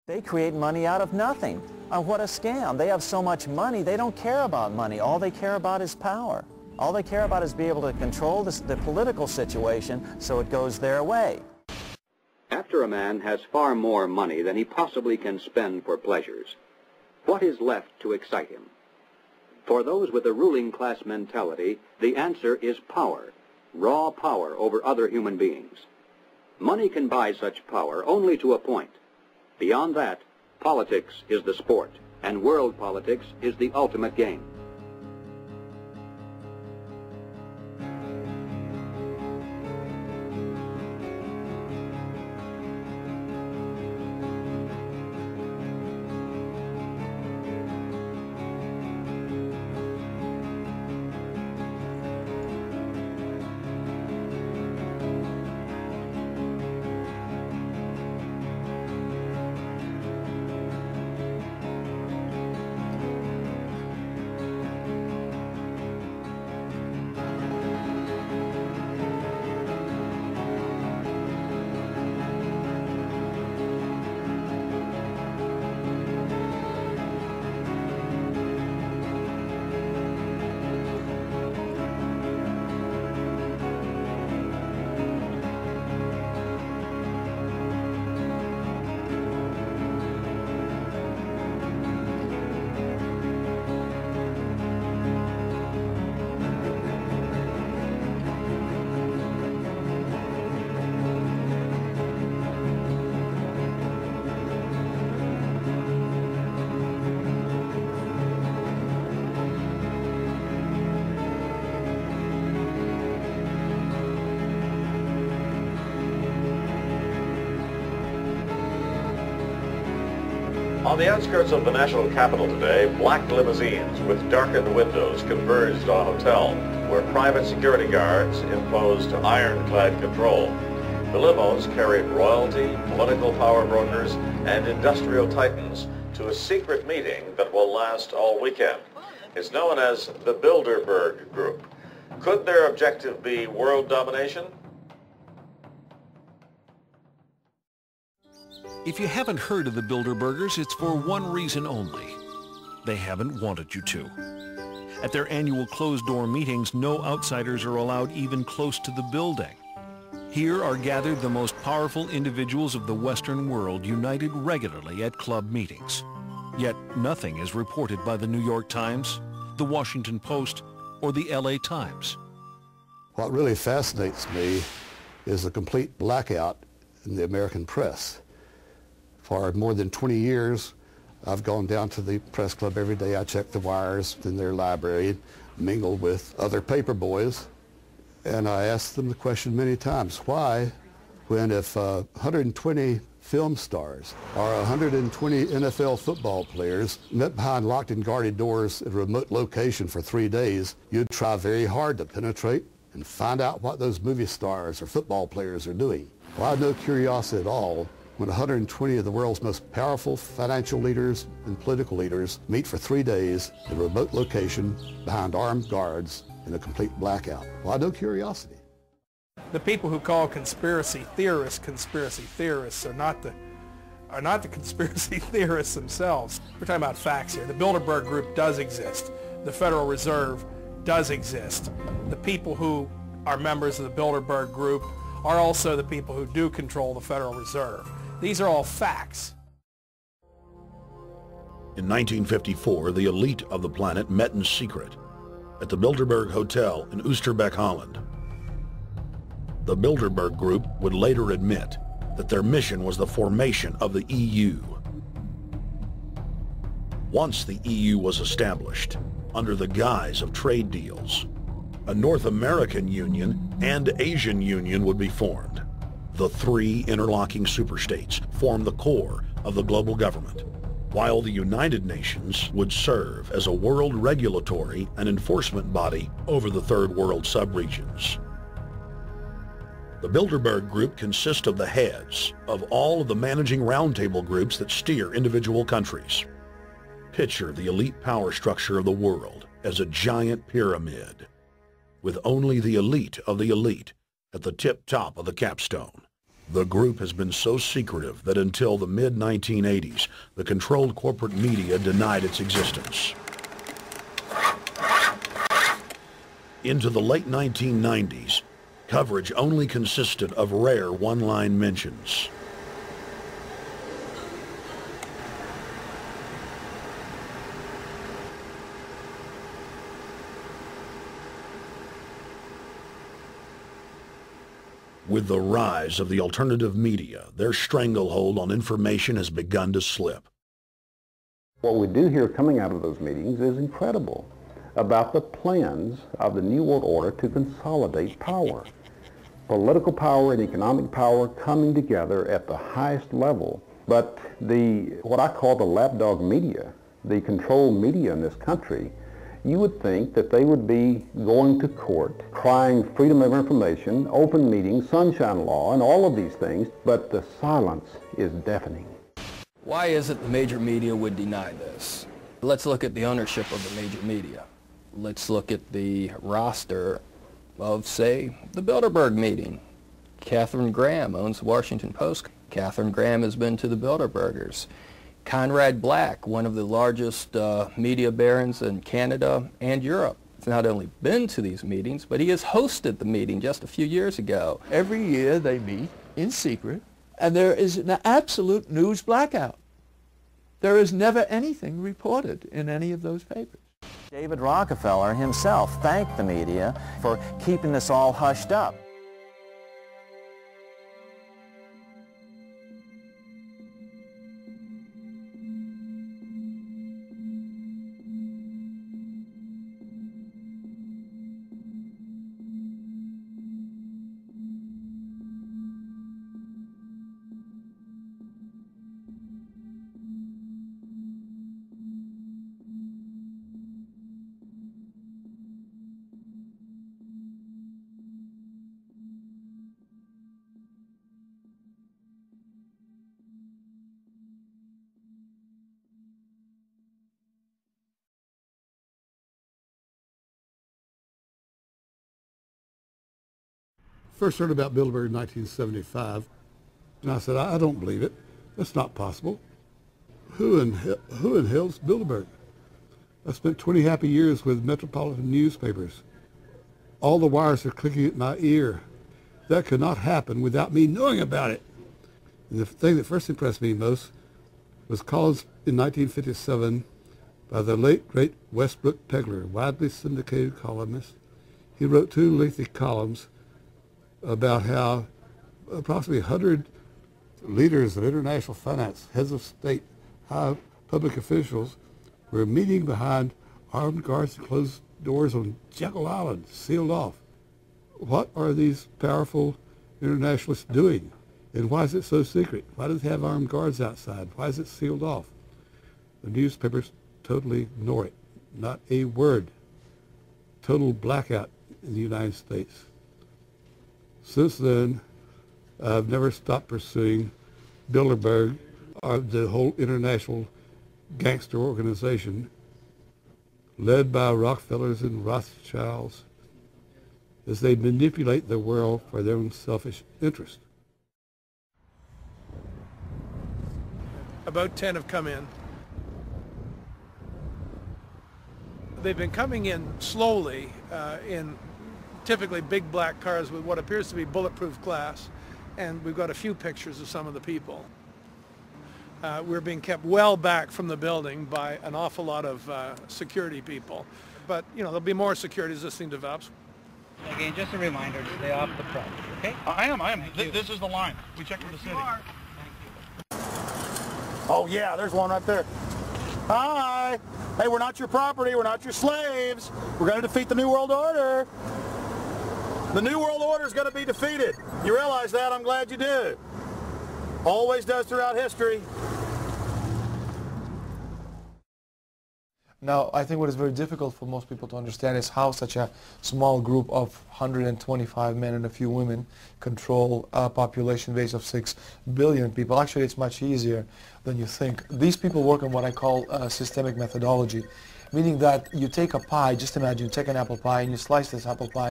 They create money out of nothing. What a scam. They have so much money, they don't care about money. All they care about is power. All they care about is being able to control the political situation so it goes their way. After a man has far more money than he possibly can spend for pleasures, what is left to excite him? For those with a ruling class mentality, the answer is power, raw power over other human beings. Money can buy such power only to a point. Beyond that, politics is the sport, and world politics is the ultimate game. On the outskirts of the national capital today, black limousines with darkened windows converged on a hotel where private security guards imposed ironclad control. The limos carried royalty, political power brokers, and industrial titans to a secret meeting that will last all weekend. It's known as the Bilderberg Group. Could their objective be world domination? If you haven't heard of the Bilderbergers, it's for one reason only. They haven't wanted you to. At their annual closed-door meetings, no outsiders are allowed even close to the building. Here are gathered the most powerful individuals of the Western world, united regularly at club meetings. Yet nothing is reported by the New York Times, the Washington Post, or the LA Times. What really fascinates me is the complete blackout in the American press. For more than 20 years, I've gone down to the press club every day. I check the wires in their library, mingle with other paper boys, and I asked them the question many times, why, when if 120 film stars or 120 NFL football players met behind locked and guarded doors at a remote location for 3 days, you'd try very hard to penetrate and find out what those movie stars or football players are doing. Well, I had no curiosity at all when 120 of the world's most powerful financial leaders and political leaders meet for 3 days at a remote location behind armed guards in a complete blackout. Well, I had no curiosity. The people who call conspiracy theorists are not the conspiracy theorists themselves. We're talking about facts here. The Bilderberg Group does exist. The Federal Reserve does exist. The people who are members of the Bilderberg Group are also the people who do control the Federal Reserve. These are all facts. In 1954, the elite of the planet met in secret at the Bilderberg Hotel in Oosterbeek, Holland. The Bilderberg Group would later admit that their mission was the formation of the EU. Once the EU was established, under the guise of trade deals, a North American Union and Asian Union would be formed. The three interlocking superstates form the core of the global government, while the United Nations would serve as a world regulatory and enforcement body over the Third World subregions. The Bilderberg Group consists of the heads of all of the managing roundtable groups that steer individual countries. Picture the elite power structure of the world as a giant pyramid, with only the elite of the elite at the tip top of the capstone. The group has been so secretive that until the mid-1980s, the controlled corporate media denied its existence. Into the late 1990s, coverage only consisted of rare one-line mentions. With the rise of the alternative media, their stranglehold on information has begun to slip. What we do hear coming out of those meetings is incredible about the plans of the New World Order to consolidate power. Political power and economic power coming together at the highest level. But what I call the lapdog media, the controlled media in this country, you would think that they would be going to court, crying freedom of information, open meetings, sunshine law, and all of these things, but the silence is deafening. Why is it the major media would deny this? Let's look at the ownership of the major media. Let's look at the roster of, say, the Bilderberg meeting. Katharine Graham owns the Washington Post. Katharine Graham has been to the Bilderbergers. Conrad Black, one of the largest media barons in Canada and Europe, has not only been to these meetings, but he has hosted the meeting just a few years ago. Every year they meet in secret, and there is an absolute news blackout. There is never anything reported in any of those papers. David Rockefeller himself thanked the media for keeping this all hushed up. First heard about Bilderberg in 1975, and I said, I don't believe it. That's not possible. Who in hell's Bilderberg? I spent 20 happy years with metropolitan newspapers. All the wires are clicking at my ear. That could not happen without me knowing about it. And the thing that first impressed me most was called in 1957 by the late, great Westbrook Pegler, widely syndicated columnist. He wrote 2 lengthy columns about how approximately 100 leaders of international finance, heads of state, high public officials were meeting behind armed guards and closed doors on Jekyll Island, sealed off. What are these powerful internationalists doing? And why is it so secret? Why do they have armed guards outside? Why is it sealed off? The newspapers totally ignore it. Not a word. Total blackout in the United States. Since then, I've never stopped pursuing Bilderberg, or the whole international gangster organization led by Rockefellers and Rothschilds as they manipulate the world for their own selfish interest. About 10 have come in. They've been coming in slowly in typically big black cars with what appears to be bulletproof glass, and we've got a few pictures of some of the people. We're being kept well back from the building by an awful lot of security people. But, you know, there'll be more security as this thing develops. Again, just a reminder to stay off the front, okay? I am. This is the line. We checked with the city. Thank you. Oh, yeah, there's one right there. Hi. Hey, we're not your property. We're not your slaves. We're going to defeat the New World Order. The New World Order is going to be defeated. You realize that? I'm glad you do. Always does throughout history. Now, I think what is very difficult for most people to understand is how such a small group of 125 men and a few women control a population base of 6 billion people. Actually, it's much easier than you think. These people work on what I call systemic methodology, meaning that you take a pie, just imagine you take an apple pie and you slice this apple pie